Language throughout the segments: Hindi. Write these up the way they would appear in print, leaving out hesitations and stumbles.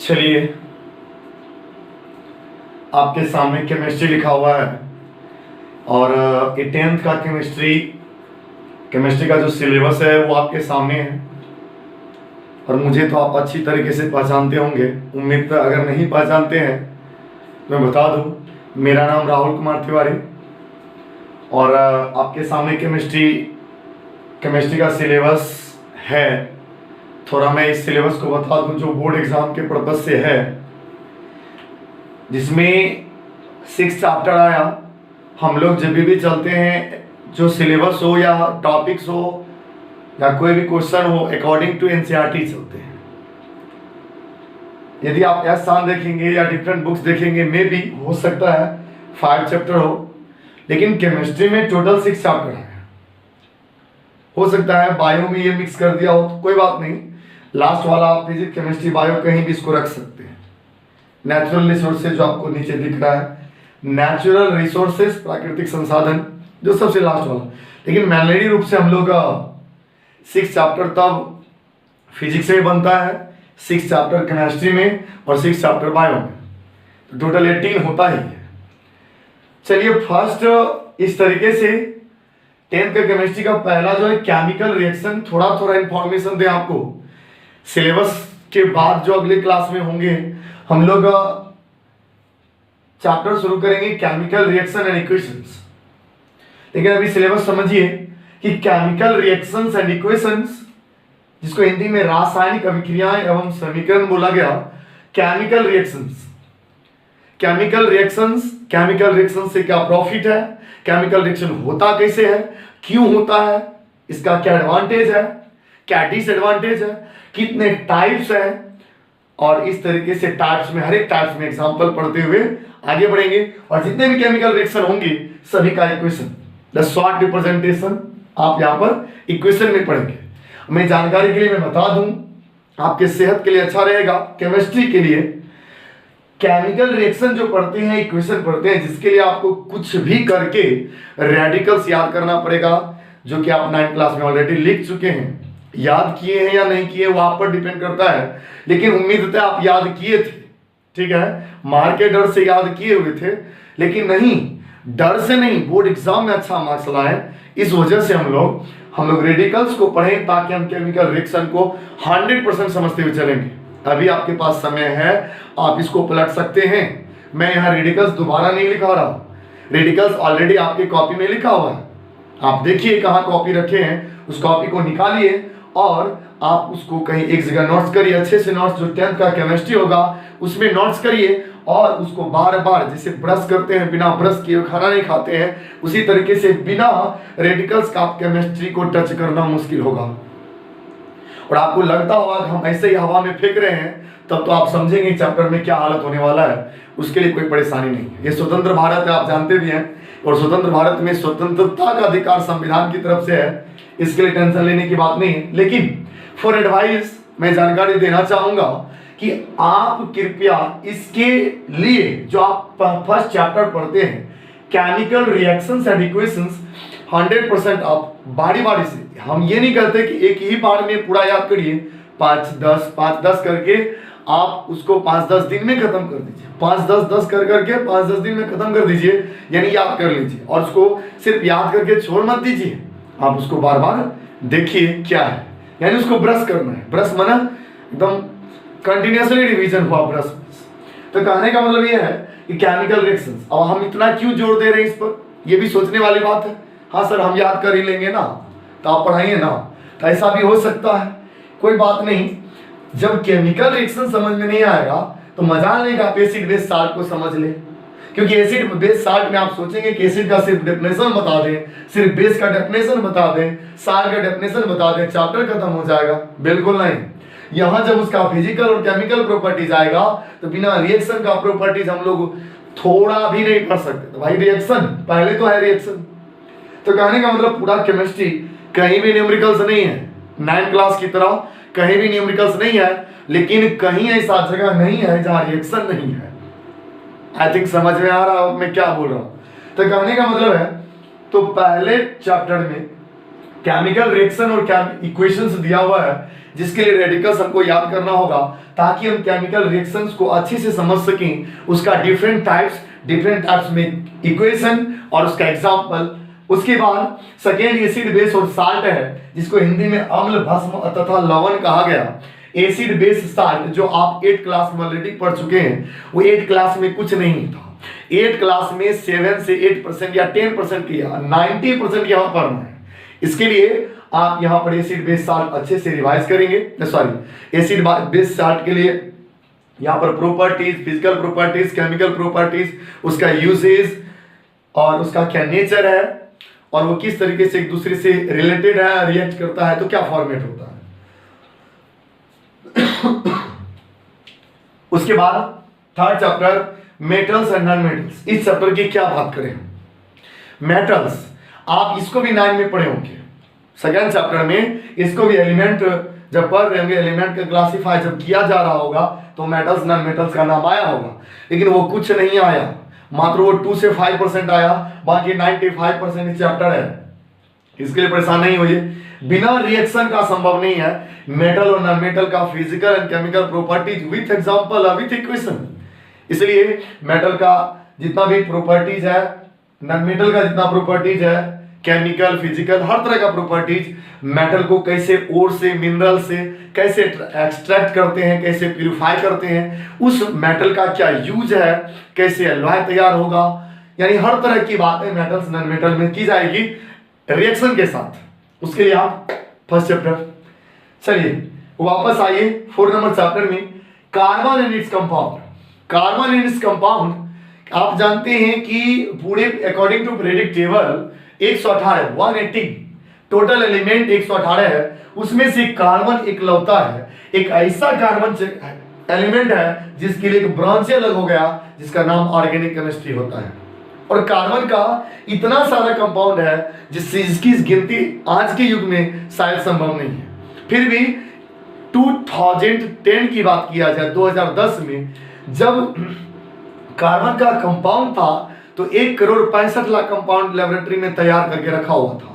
चलिए, आपके सामने केमिस्ट्री लिखा हुआ है और ये 10th का केमिस्ट्री का जो सिलेबस है वो आपके सामने है। और मुझे तो आप अच्छी तरीके से पहचानते होंगे, उम्मीद है। अगर नहीं पहचानते हैं तो मैं बता दूं, मेरा नाम राहुल कुमार तिवारी और आपके सामने केमिस्ट्री का सिलेबस है। थोड़ा मैं इस सिलेबस को बता दूं जो बोर्ड एग्जाम के पर्पज से है, जिसमें 6 चैप्टर आया। हम लोग जब भी चलते हैं, जो सिलेबस हो या टॉपिक्स हो या कोई भी क्वेश्चन हो, अकॉर्डिंग टू एनसीईआरटी चलते हैं। यदि आप एस देखेंगे या डिफरेंट बुक्स देखेंगे, मे बी हो सकता है 5 चैप्टर हो, लेकिन केमिस्ट्री में टोटल 6 चैप्टर है। हो सकता है बायो में ये मिक्स कर दिया हो, तो कोई बात नहीं। लास्ट वाला आप फिजिक्स केमिस्ट्री बायो कहीं भी इसको रख सकते हैं। नेचुरल रिसोर्सेज जो आपको नीचे दिख रहा है, नेचुरल रिसोर्सेज प्राकृतिक संसाधन, जो सबसे लास्ट वाला। लेकिन मैनली रूप से हम लोग का 6 चैप्टर तब फिजिक्स में बनता है, 6 चैप्टर केमिस्ट्री में और 6 चैप्टर बायो में, तो टोटल 18 होता ही है। चलिए, फर्स्ट इस तरीके से 10th का केमिस्ट्री का पहला जो है केमिकल रिएक्शन, थोड़ा इंफॉर्मेशन दें आपको। सिलेबस के बाद जो अगले क्लास में होंगे, हम लोग चैप्टर शुरू करेंगे केमिकल रिएक्शन एंड इक्वेशंस। लेकिन अभी सिलेबस समझिए कि केमिकल रिएक्शंस एंड इक्वेशंस, जिसको हिंदी में रासायनिक अभिक्रियाएं एवं समीकरण बोला गया, केमिकल रिएक्शंस से क्या प्रॉफिट है, केमिकल रिएक्शन होता कैसे है, क्यों होता है, इसका क्या एडवांटेज है, क्या डिसएडवांटेज है, कितने टाइप्स हैं, और इस तरीके से टाइप्स में, हर एक टाइप्स में एग्जांपल पढ़ते हुए आगे बढ़ेंगे। और जितने भी केमिकल रिएक्शन होंगे सभी का इक्वेशन, द शॉर्ट रिप्रेजेंटेशन आप यहाँ पर इक्वेशन में पढ़ेंगे। मैं जानकारी के लिए मैं बता दूं, आपके सेहत के लिए अच्छा रहेगा। केमिस्ट्री के लिए केमिकल रिएक्शन जो पढ़ते हैं, इक्वेशन पढ़ते हैं, जिसके लिए आपको कुछ भी करके रेडिकल्स याद करना पड़ेगा, जो कि आप 9th क्लास में ऑलरेडी लिख चुके हैं। याद किए हैं या नहीं किए वो आप पर डिपेंड करता है, लेकिन उम्मीद है आप याद किए थे। ठीक है, मार के डर से याद किए हुए थे, लेकिन नहीं, डर से नहीं, बोर्ड एग्जाम में अच्छा मार्क्स लाए। इस वजह से हम लोग रेडिकल्स को पढ़ें, ताकि हम केमिकल रिएक्शन को 100% समझते हुए चलेंगे। अभी आपके पास समय है, आप इसको पलट सकते हैं। मैं यहाँ रेडिकल्स दोबारा नहीं लिखा रहा हूँ, रेडिकल्स ऑलरेडी आपकी कॉपी में लिखा हुआ है। आप देखिए कहाँ कॉपी रखे हैं, उस कॉपी को निकालिए और आप उसको कहीं एक जगह नोट्स करिए। अच्छे से नोट्स, जो 10th का केमिस्ट्री होगा उसमें नोट्स करिए, और उसको बार बार, जैसे ब्रश करते हैं, बिना ब्रश किए खाना नहीं खाते हैं, उसी तरीके से बिना रेडिकल्स का आप केमिस्ट्री को टच करना मुश्किल होगा। और आपको लगता होगा कि हम ऐसे ही हवा में फेंक रहे हैं, तब तो आप समझेंगे चैप्टर में क्या हालत होने वाला है। उसके लिए कोई परेशानी नहीं है। ये स्वतंत्र भारत है, आप जानते भी हैं, और स्वतंत्र भारत में स्वतंत्रता का अधिकार संविधान की तरफ से है, इसके लिए टेंशन लेने की बात नहीं है। लेकिन फॉर एडवाइस मैं जानकारी देना चाहूंगा कि आप कृपया इसके लिए जो आप फर्स्ट चैप्टर पढ़ते हैं, केमिकल रिएक्शंस एंड इक्वेशंस, 100% आप बारी से, हम ये नहीं कहते कि एक ही बार में पूरा याद करिए, 5-10 करके आप उसको 5-10 दिन में खत्म कर दीजिए। 5-10 करके 5-10 दिन में खत्म कर दीजिए, यानी याद कर लीजिए। और उसको सिर्फ याद करके छोड़ मत दीजिए, आप उसको बार बार देखिए क्या है, यानी उसको ब्रश करना है। ब्रश माना एकदम कंटिन्यूअसली रिवीजन हुआ ब्रश। तो कहने का मतलब ये है कि केमिकल रिएक्शंस, अब हम इतना क्यों जोर दे रहे हैं इस पर, ये भी सोचने वाली बात है। हाँ सर, हम याद कर ही लेंगे ना, तो आप पढ़ाइए ना, तो ऐसा भी हो सकता है, कोई बात नहीं। जब केमिकल रिएक्शन समझ में नहीं आएगा तो मजा नहीं का आप एसिड बेस साल्ट को समझ ले, क्योंकि एसिड बेस साल्ट में आप सोचेंगे कि एसिड का सिर्फ डेफिनेशन बता दें, सिर्फ बेस का डेफिनेशन बता दें, साल्ट का डेफिनेशन बता दें, चैप्टर खत्म हो जाएगा। बिल्कुल नहीं। यहाँ जब उसका फिजिकल और केमिकल प्रॉपर्टीज आएगा, तो बिना रिएक्शन का प्रॉपर्टीज हम लोग थोड़ा भी नहीं पढ़ सकते। तो भाई रिएक्शन पहले तो है रिएक्शन। तो कहने का मतलब पूरा केमिस्ट्री कहीं भी न्यूमेरिकल्स नहीं है, 9th क्लास की तरह कहीं भी न्यूमेरिकल्स नहीं है, लेकिन कहीं ऐसा जगह नहीं है जहां रिएक्शन नहीं है। आई थिंक समझ में आ रहा मैं क्या बोल रहा हूं। तो कहने का मतलब है, तो पहले चैप्टर में केमिकल रिएक्शन और इक्वेशंस दिया हुआ है जिसके लिए रेडिकल्स हमको याद करना होगा ताकि हम केमिकल रिएक्शंस को अच्छे से समझ सकें, उसका डिफरेंट टाइप्स में इक्वेशन और उसका एग्जांपल। उसके बाद सेकेंड एसिड बेस और साल्ट है जिसको हिंदी में अम्ल भस्म तथा लवण कहा गया। एसिड बेस साल्ट जो आप 8 क्लास में ऑलरेडी पढ़ चुके हैं, वो 8 क्लास में कुछ नहीं था। 8 क्लास में 7 से 8% या 10% किया, 90% यहाँ पढ़ना है। इसके लिए आप यहाँ पर एसिड बेस साल्ट अच्छे से रिवाइज करेंगे। सॉरी, एसिड बेस साल्ट के लिए यहाँ पर properties, physical properties, chemical properties, उसका यूजेज और उसका क्या नेचर है और वो किस तरीके से एक दूसरे से रिलेटेड है, रिएक्ट करता है, तो क्या फॉर्मेट होता है। उसके बाद third chapter metals and non metals. इस चैप्टर की क्या बात करें, मेटल्स आप इसको भी 9 में पढ़े होंगे। सेकेंड चैप्टर में इसको भी एलिमेंट जब पढ़ रहे होंगे, एलिमेंट का क्लासिफाई जब किया जा रहा होगा तो मेटल्स नॉन मेटल्स का नाम आया होगा, लेकिन वो कुछ नहीं आया, मात्र वो 2 से 5% आया, बाकी 95% इस चैप्टर है। इसके लिए परेशान नहीं होइए, बिना रिएक्शन का संभव नहीं है मेटल और नॉन मेटल का physical and chemical properties with example with equation. इसलिए मेटल का जितना भी प्रॉपर्टीज है, नॉन मेटल का जितना प्रॉपर्टीज है, केमिकल, फिजिकल, हर तरह का प्रॉपर्टीज, मेटल को कैसे ओर से, मिनरल से कैसे एक्सट्रैक्ट करते हैं, कैसे प्यूरिफाई करते हैं, उस मेटल का क्या यूज है, कैसे अलॉय तैयार होगा, यानी हर तरह की बातें मेटल्स नॉन मेटल में की जाएगी रिएक्शन के साथ। उसके लिए आप फर्स्ट चैप्टर, चलिए वापस आइए 4 नंबर चैप्टर में, carbon and its compound. Carbon and its compound आप जानते हैं कि पूरे according to periodic table 180 total element 118 है, उसमें से कार्बन इकलौता है, एक ऐसा कार्बन एलिमेंट है जिसके लिए एक ब्रांच अलग हो गया जिसका नाम ऑर्गेनिक केमिस्ट्री होता है। और कार्बन का इतना सारा कंपाउंड है जिसकी गिनती आज के युग में शायद संभव नहीं है। फिर भी 2010 की बात किया जाए, 2010 में जब कार्बन का कंपाउंड था तो 1,65,00,000 कंपाउंड लेबोरेटरी में तैयार करके रखा हुआ था।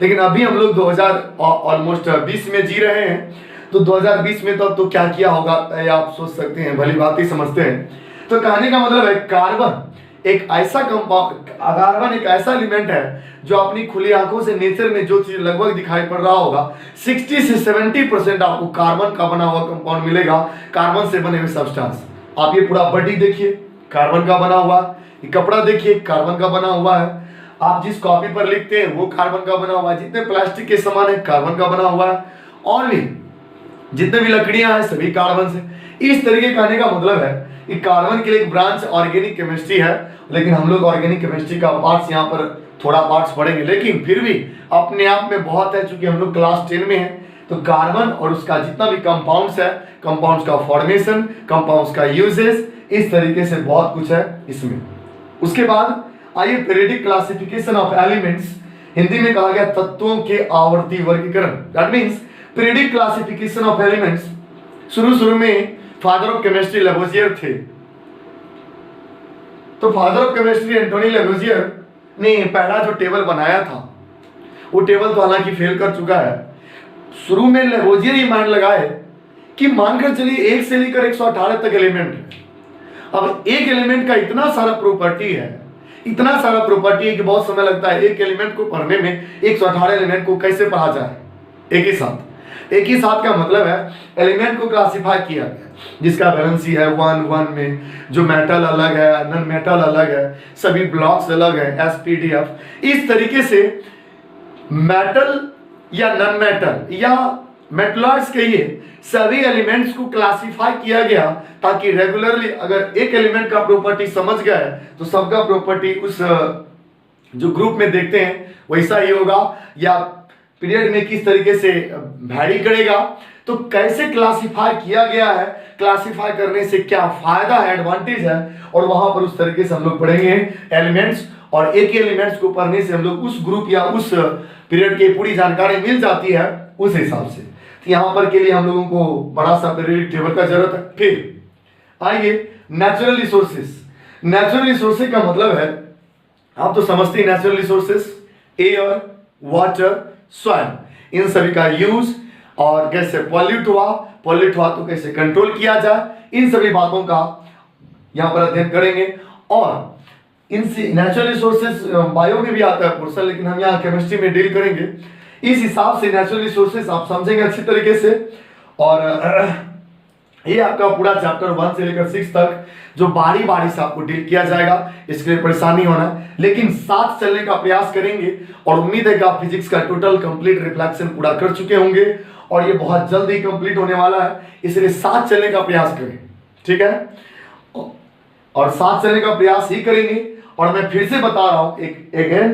लेकिन अभी हम लोग 2020 में जी रहे हैं, तो 2020 में तो क्या किया होगा आप सोच सकते हैं, भली बात ही समझते हैं। तो कहने का मतलब है कार्बन एक ऐसा कंपाउंड, कार्बन एक ऐसा एलिमेंट है जो अपनी खुली आंखों से नेचर में जो चीज लगभग दिखाई पड़ रहा होगा 60 से 70% आपको कार्बन का बना हुआ कंपाउंड मिलेगा, कार्बन से बने हुए सब्सटेंस। आप ये पूरा बॉडी देखिए कार्बन का बना हुआ, ये कपड़ा देखिए कार्बन का बना हुआ है, आप जिस कॉपी पर लिखते हैं वो कार्बन का बना हुआ है, जितने प्लास्टिक के सामान है कार्बन का बना हुआ है, और भी जितने भी लकड़ियां हैं सभी कार्बन से। इस तरीके कहने का मतलब है कि कार्बन के लिए एक ब्रांच ऑर्गेनिक केमिस्ट्री है, लेकिन हम लोग ऑर्गेनिक केमिस्ट्री का पार्ट्स यहाँ पर थोड़ा पार्ट्स पढ़ेंगे, लेकिन फिर भी अपने आप में बहुत है। चूंकि हम लोग क्लास 10 में हैं, तो कार्बन और उसका जितना भी कंपाउंड्स है, कंपाउंड्स का फॉर्मेशन, कंपाउंड्स का यूजेस, इस तरीके से बहुत कुछ है इसमें। उसके बाद आइए periodic classification of elements, Hindi में कहा गया तत्वों के आवर्ती वर्गीकरण, that means periodic classification of elements. शुरू में फादर ऑफ केमिस्ट्री लेवोजियर थे, तो father of chemistry Antoine Lavoisier ने पहला जो टेबल बनाया था, वो टेबल तो हालांकि फेल कर चुका है। शुरू में लेवोजियर ये मान लगाए कि मानकर चलिए 1 से लेकर 118 तक एलिमेंट है। अब एक एलिमेंट का इतना सारा प्रॉपर्टी है, इतना सारा प्रॉपर्टी है कि बहुत समय लगता है एक एलिमेंट को पढ़ने में। 118 एलिमेंट को कैसे पढ़ा जाए एक ही साथ? एक ही साथ का मतलब है एलिमेंट को क्लासिफाई किया गया, जिसका वैलेंसी है 1 में, जो मेटल अलग है, नॉन मेटल अलग है, सभी ब्लॉक्स अलग है, SPDF। इस तरीके से मेटल या नॉन मेटल या मेटलॉइड्स कहिए, सभी एलिमेंट्स को क्लासिफाई किया गया ताकि रेगुलरली अगर एक एलिमेंट का प्रॉपर्टी समझ गए तो सबका प्रॉपर्टी उस जो ग्रुप में देखते हैं वैसा ही होगा, या पीरियड में किस तरीके से वैरी करेगा। तो कैसे क्लासिफाई किया गया है, क्लासिफाई करने से क्या फायदा है, एडवांटेज है, और वहां पर उस तरीके से हम लोग पढ़ेंगे एलिमेंट्स। और एक ही एलिमेंट्स को पढ़ने से हम लोग उस ग्रुप या उस पीरियड की पूरी जानकारी मिल जाती है उस हिसाब से। तो यहाँ पर के लिए हम लोगों को बड़ा सा पीरियोडिक टेबल का जरूरत है। फिर आइए नेचुरल रिसोर्सेस। नेचुरल रिसोर्सेस का मतलब है, आप तो समझते हैं नेचुरल रिसोर्सेस, एयर, वाटर, स्वयं, इन सभी का यूज और कैसे पॉल्यूट हुआ तो कैसे कंट्रोल किया जाए, इन सभी बातों का यहां पर अध्ययन करेंगे। और इनसे नेचुरल रिसोर्सेज बायो में भी आता है पोर्शन, लेकिन हम यहाँ केमिस्ट्री में डील करेंगे। इस हिसाब से नेचुरल रिसोर्सेज आप समझेंगे अच्छी तरीके से। और ये आपका पूरा चैप्टर 1 से लेकर 6 तक जो बारी बारी से आपको डील किया जाएगा, इसके लिए परेशानी होना, लेकिन साथ चलने का प्रयास करेंगे। और उम्मीद है कि आप फिजिक्स का टोटल कंप्लीट रिफ्लेक्शन पूरा कर चुके होंगे और ये बहुत जल्द ही कंप्लीट होने वाला है, इसलिए साथ चलने का प्रयास करें, ठीक है। और साथ चलने का प्रयास ही करेंगे। और मैं फिर से बता रहा हूं एक अगेन,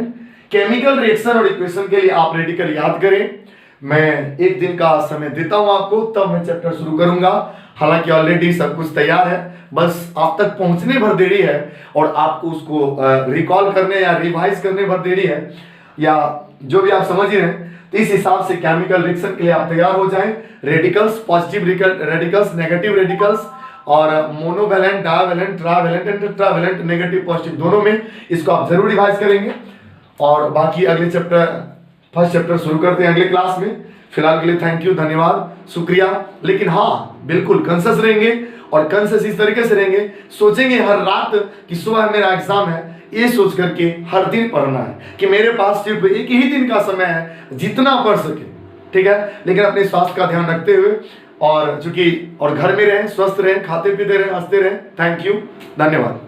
केमिकल रिएक्शन और इक्वेशन के लिए आप रेडिकल याद करें। मैं एक दिन का समय देता हूं आपको, तब मैं चैप्टर शुरू करूंगा। हालांकि ऑलरेडी सब कुछ तैयार है, बस आप तक पहुंचने भर देरी है और आपको उसको रिकॉल करने या रिवाइज करने भर देरी है, या जो भी आप समझ ही रहे हैं। तो इस हिसाब से केमिकल रिएक्शन के लिए आप तैयार हो जाएं। Radicals, positive radicals, negative radicals और monovalent, divalent, trivalent and tetravalent, negative positive दोनों में, इसको आप जरूर रिवाइज करेंगे। और बाकी अगले चैप्टर, फर्स्ट चैप्टर शुरू करते हैं अगले क्लास में। फिलहाल के लिए थैंक यू, धन्यवाद, शुक्रिया। लेकिन हाँ, बिल्कुल कॉन्शियस रहेंगे और कॉन्शियस इस तरीके से रहेंगे, सोचेंगे हर रात कि सुबह मेरा एग्जाम है, ये सोच करके हर दिन पढ़ना है कि मेरे पास सिर्फ एक ही दिन का समय है, जितना पढ़ सके, ठीक है। लेकिन अपने स्वास्थ्य का ध्यान रखते हुए और चूंकि और घर में रहें, स्वस्थ रहें, खाते पीते रहें, हंसते रहें। थैंक यू, धन्यवाद।